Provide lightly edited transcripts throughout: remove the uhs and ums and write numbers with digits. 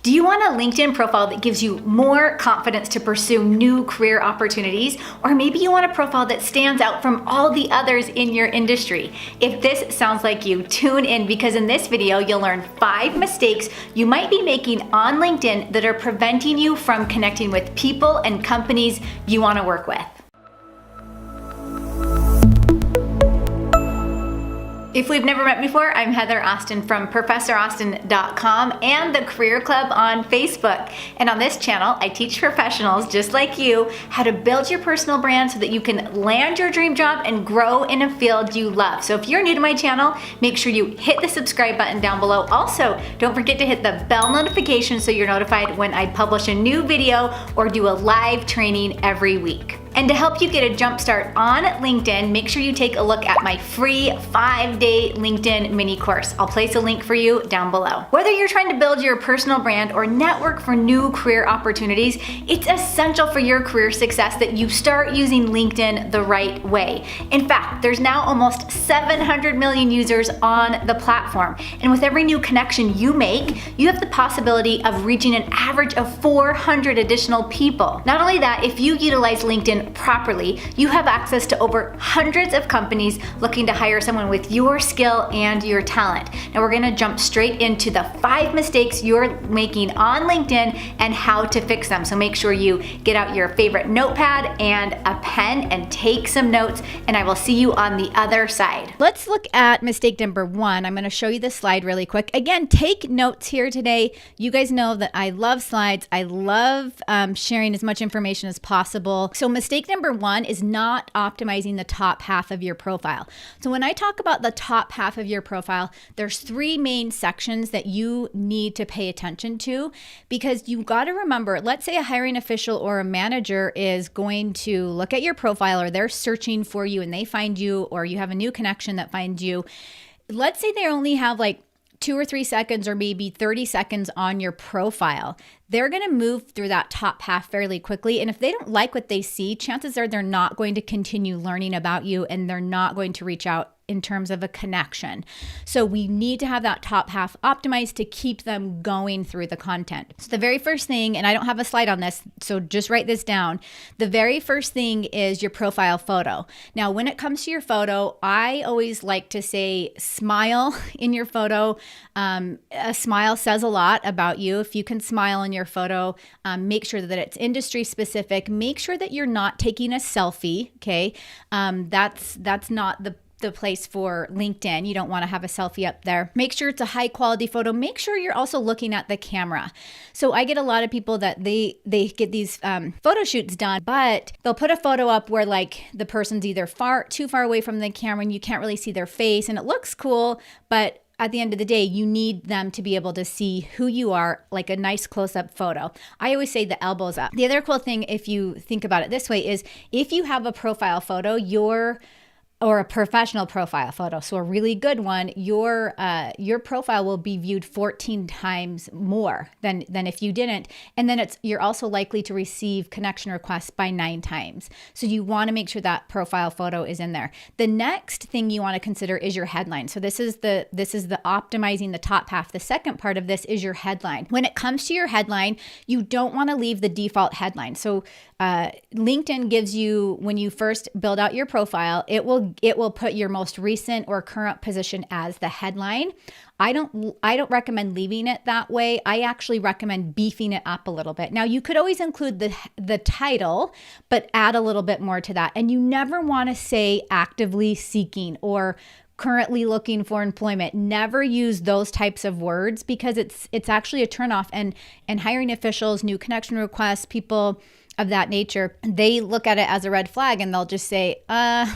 Do you want a LinkedIn profile that gives you more confidence to pursue new career opportunities? Or maybe you want a profile that stands out from all the others in your industry. If this sounds like you, tune in, because in this video, you'll learn 5 mistakes you might be making on LinkedIn that are preventing you from connecting with people and companies you want to work with. If we've never met before, I'm Heather Austin from ProfessorAustin.com and the Career Club on Facebook. And on this channel, I teach professionals just like you how to build your personal brand so that you can land your dream job and grow in a field you love. So if you're new to my channel, make sure you hit the subscribe button down below. Also, don't forget to hit the bell notification so you're notified when I publish a new video or do a live training every week. And to help you get a jump start on LinkedIn, make sure you take a look at my free 5-day LinkedIn mini course. I'll place a link for you down below. Whether you're trying to build your personal brand or network for new career opportunities, it's essential for your career success that you start using LinkedIn the right way. In fact, there's now almost 700 million users on the platform. And with every new connection you make, you have the possibility of reaching an average of 400 additional people. Not only that, if you utilize LinkedIn properly, you have access to over hundreds of companies looking to hire someone with your skill and your talent. Now we're gonna jump straight into the 5 mistakes you're making on LinkedIn and how to fix them. So make sure you get out your favorite notepad and a pen and take some notes, and I will see you on the other side. Let's look at mistake number 1. I'm gonna show you the slide really quick. Again, take notes here today. You guys know that I love slides. I love sharing as much information as possible. So mistake number 1 is not optimizing the top half of your profile. So when I talk about the top half of your profile, there's 3 main sections that you need to pay attention to, because you got to remember, let's say a hiring official or a manager is going to look at your profile, or they're searching for you and they find you, or you have a new connection that finds you. Let's say they only have like 2 or 3 seconds or maybe 30 seconds on your profile. They're going to move through that top half fairly quickly. And if they don't like what they see, chances are they're not going to continue learning about you, and they're not going to reach out in terms of a connection. So we need to have that top half optimized to keep them going through the content. So the very first thing, and I don't have a slide on this, so just write this down. The very first thing is your profile photo. Now, when it comes to your photo, I always like to say smile in your photo. A smile says a lot about you. If you can smile in your photo, make sure that it's industry specific. Make sure that you're not taking a selfie, okay? That's not the place for LinkedIn. You don't want to have a selfie up there. Make sure it's a high quality photo. Make sure you're also looking at the camera. So I get a lot of people that they get these photo shoots done, but they'll put a photo up where like the person's either too far away from the camera and you can't really see their face, and it looks cool, but at the end of the day, you need them to be able to see who you are, like a nice close-up photo. I always say the elbows up. The other cool thing, if you think about it this way, is if you have a profile photo, or a professional profile photo, so a really good one, your profile will be viewed 14 times more than if you didn't. And then you're also likely to receive connection requests by 9 times. So you want to make sure that profile photo is in there. The next thing you want to consider is your headline. So this is the optimizing the top half. The second part of this is your headline. When it comes to your headline, you don't want to leave the default headline. So LinkedIn gives you, when you first build out your profile, it will put your most recent or current position as the headline. I don't recommend leaving it that way. I actually recommend beefing it up a little bit. Now, you could always include the title, but add a little bit more to that. And you never want to say actively seeking or currently looking for employment. Never use those types of words, because it's actually a turnoff, and hiring officials, new connection requests, people of that nature, they look at it as a red flag and they'll just say, I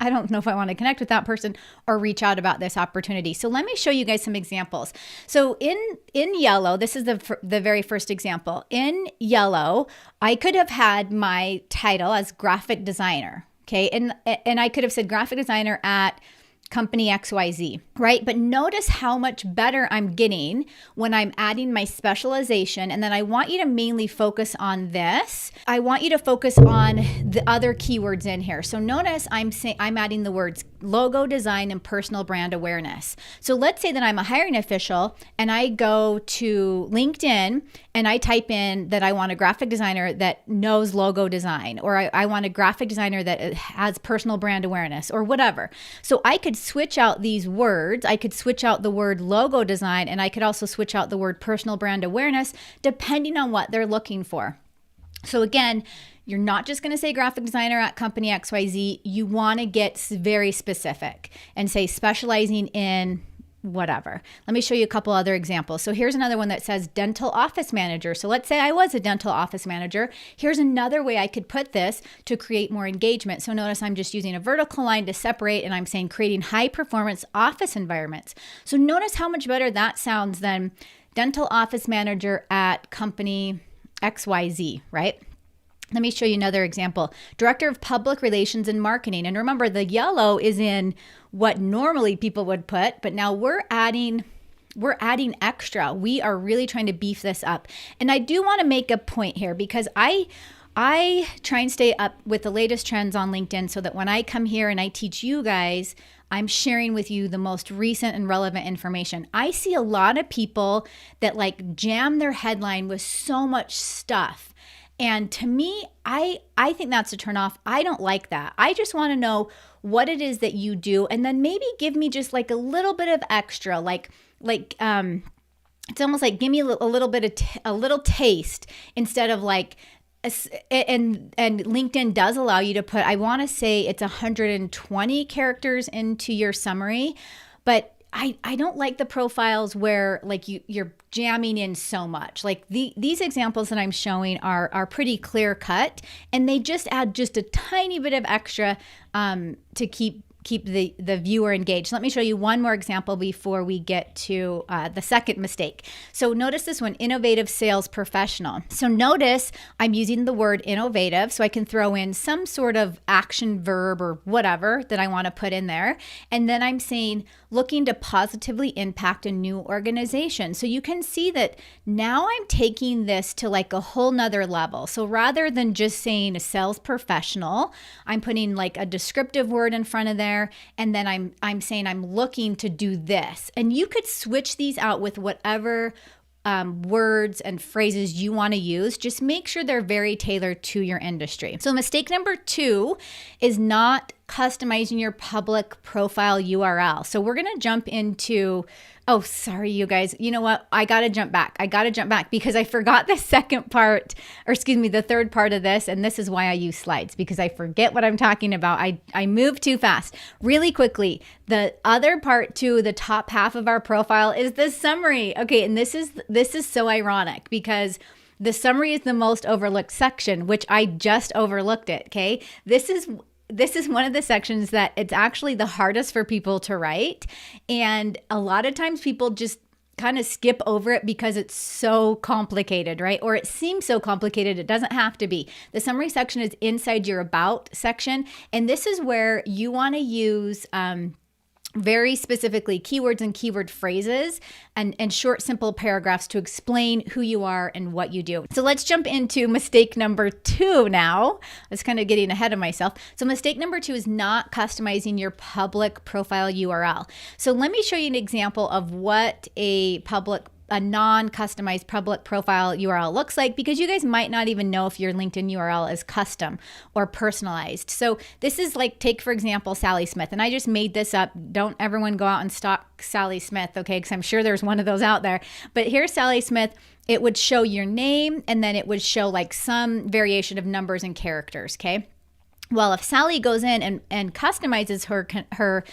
don't know if I want to connect with that person or reach out about this opportunity. So let me show you guys some examples. So in yellow, this is the very first example. In yellow, I could have had my title as graphic designer, okay? And I could have said graphic designer at company XYZ, right? But notice how much better I'm getting when I'm adding my specialization. And then I want you to mainly focus on this. I want you to focus on the other keywords in here. So notice I'm adding the words logo design and personal brand awareness. So let's say that I'm a hiring official and I go to LinkedIn and I type in that I want a graphic designer that knows logo design, or I want a graphic designer that has personal brand awareness, or whatever. So I could switch out these words. I could switch out the word logo design, and I could also switch out the word personal brand awareness depending on what they're looking for. So again, you're not just going to say graphic designer at company XYZ. You want to get very specific and say specializing in whatever. Let me show you a couple other examples. So here's another one that says dental office manager. So let's say I was a dental office manager. Here's another way I could put this to create more engagement. So notice I'm just using a vertical line to separate, and I'm saying creating high performance office environments. So notice how much better that sounds than dental office manager at company XYZ, right? Let me show you another example. Director of Public Relations and Marketing. And remember, the yellow is in what normally people would put, but now we're adding extra. We are really trying to beef this up. And I do want to make a point here, because I try and stay up with the latest trends on LinkedIn so that when I come here and I teach you guys, I'm sharing with you the most recent and relevant information. I see a lot of people that like jam their headline with so much stuff. And to me, I think that's a turnoff. I don't like that. I just want to know what it is that you do, and then maybe give me just like a little bit of extra, it's almost like give me a little bit of a little taste, instead of like, and LinkedIn does allow you to put, I want to say it's 120 characters into your summary, but I don't like the profiles where like you're jamming in so much. Like these examples that I'm showing are pretty clear cut, and they just add just a tiny bit of extra to keep the viewer engaged. Let me show you one more example before we get to the second mistake. So notice this one, innovative sales professional. So notice I'm using the word innovative, so I can throw in some sort of action verb or whatever that I want to put in there. And then I'm saying looking to positively impact a new organization. So you can see that now I'm taking this to like a whole nother level. So rather than just saying a sales professional, I'm putting like a descriptive word in front of there, and then I'm saying I'm looking to do this. And you could switch these out with whatever words and phrases you want to use. Just make sure they're very tailored to your industry. So mistake number 2 is not customizing your public profile URL. So we're going to jump into, oh, sorry, you guys. You know what? I got to jump back because I forgot the second part, or excuse me, the third part of this. And this is why I use slides, because I forget what I'm talking about. I move too fast. Really quickly, the other part to the top half of our profile is the summary. Okay. And this is so ironic because the summary is the most overlooked section, which I just overlooked it. Okay. This is one of the sections that it's actually the hardest for people to write. And a lot of times people just kind of skip over it because it's so complicated, right? Or it seems so complicated. It doesn't have to be. The summary section is inside your about section. And this is where you want to use very specifically keywords and keyword phrases and short, simple paragraphs to explain who you are and what you do. So let's jump into mistake number 2 now. I was kind of getting ahead of myself. So mistake number 2 is not customizing your public profile URL. So let me show you an example of what a non-customized public profile URL looks like, because you guys might not even know if your LinkedIn URL is custom or personalized. So this is like, take for example, Sally Smith, and I just made this up. Don't everyone go out and stalk Sally Smith, okay? Because I'm sure there's one of those out there. But here's Sally Smith. It would show your name, and then it would show like some variation of numbers and characters, okay? Well, if Sally goes in and customizes her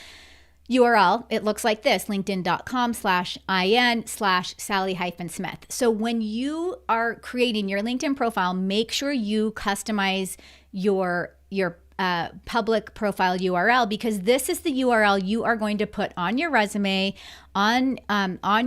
URL, it looks like this, linkedin.com/in/Sally-Smith. So when you are creating your LinkedIn profile, make sure you customize your public profile URL, because this is the URL you are going to put on your resume, on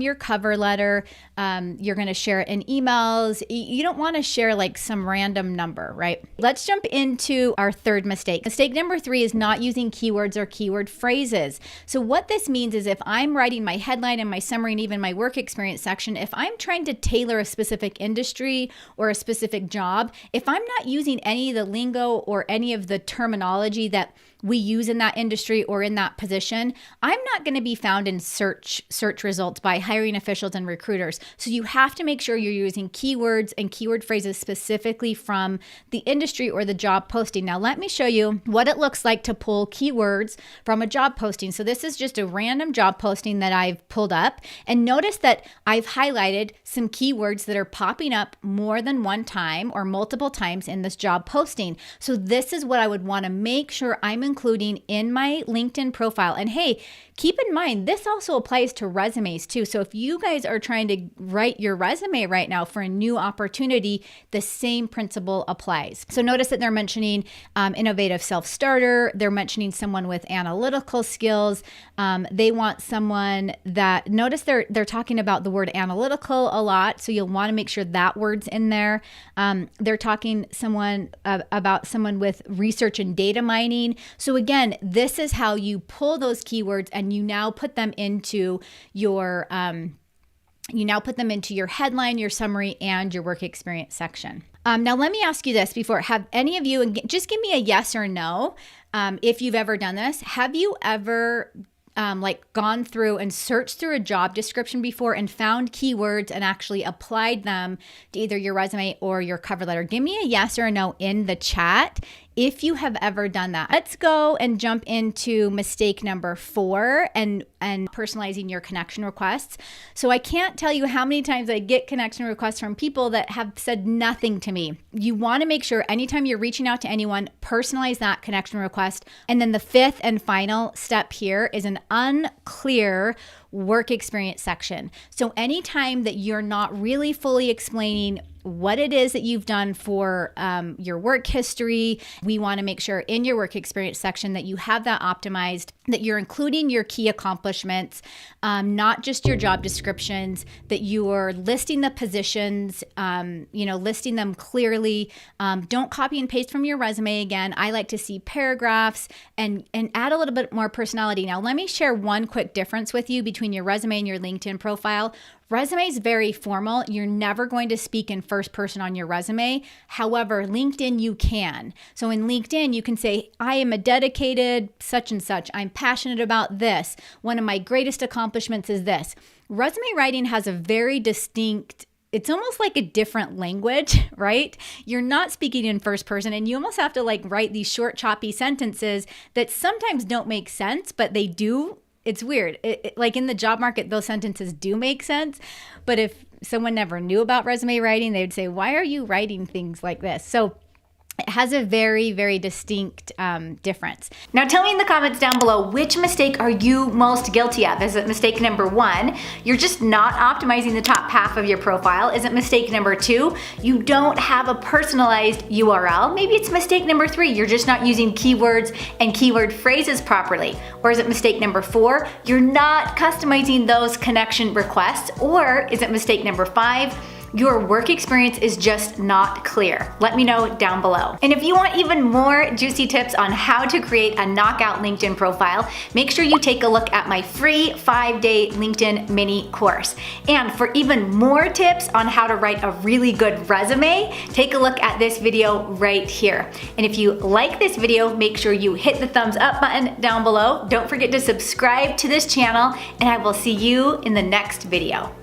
your cover letter. You're going to share it in emails. You don't want to share like some random number, right? Let's jump into our third mistake. Mistake number 3 is not using keywords or keyword phrases. So what this means is if I'm writing my headline and my summary and even my work experience section, if I'm trying to tailor a specific industry or a specific job, if I'm not using any of the lingo or any of the terminology that we use in that industry or in that position, I'm not going to be found in search results by hiring officials and recruiters. So you have to make sure you're using keywords and keyword phrases specifically from the industry or the job posting. Now, let me show you what it looks like to pull keywords from a job posting. So this is just a random job posting that I've pulled up, and notice that I've highlighted some keywords that are popping up more than one time or multiple times in this job posting. So this is what I would want to make sure I'm including in my LinkedIn profile. And hey, keep in mind, this also applies to resumes too. So if you guys are trying to write your resume right now for a new opportunity, the same principle applies. So notice that they're mentioning innovative self-starter. They're mentioning someone with analytical skills. They want someone that, notice they're talking about the word analytical a lot. So you'll want to make sure that word's in there. They're talking about someone with research and data mining. So again, this is how you pull those keywords and you now put them into your headline, your summary, and your work experience section. Now, let me ask you this before. Have any of you, just give me a yes or no, if you've ever done this. Have you ever gone through and searched through a job description before and found keywords and actually applied them to either your resume or your cover letter? Give me a yes or a no in the chat if you have ever done that. Let's go and jump into mistake number 4 and personalizing your connection requests. So I can't tell you how many times I get connection requests from people that have said nothing to me. You want to make sure anytime you're reaching out to anyone, personalize that connection request. And then the 5th and final step here is an unclear work experience section. So anytime that you're not really fully explaining what it is that you've done for your work history, we want to make sure in your work experience section that you have that optimized, that you're including your key accomplishments, not just your job descriptions, that you are listing the positions, listing them clearly. Don't copy and paste from your resume again. I like to see paragraphs and add a little bit more personality. Now, let me share one quick difference with you between your resume and your LinkedIn profile. Resume is very formal. You're never going to speak in first person on your resume. However, LinkedIn, you can. So in LinkedIn, you can say, I am a dedicated such and such. I'm passionate about this. One of my greatest accomplishments is this. Resume writing has a very distinct, it's almost like a different language, right? You're not speaking in first person, and you almost have to write these short, choppy sentences that sometimes don't make sense, but they do. It's weird. Like in the job market, those sentences do make sense. But if someone never knew about resume writing, they would say, why are you writing things like this? So it has a very, very distinct difference. Now tell me in the comments down below, which mistake are you most guilty of? Is it mistake number 1? You're just not optimizing the top half of your profile. Is it mistake number 2? You don't have a personalized URL. Maybe it's mistake number 3. You're just not using keywords and keyword phrases properly. Or is it mistake number 4? You're not customizing those connection requests. Or is it mistake number 5? Your work experience is just not clear. Let me know down below. And if you want even more juicy tips on how to create a knockout LinkedIn profile, make sure you take a look at my free 5-day LinkedIn mini course. And for even more tips on how to write a really good resume, take a look at this video right here. And if you like this video, make sure you hit the thumbs up button down below. Don't forget to subscribe to this channel, and I will see you in the next video.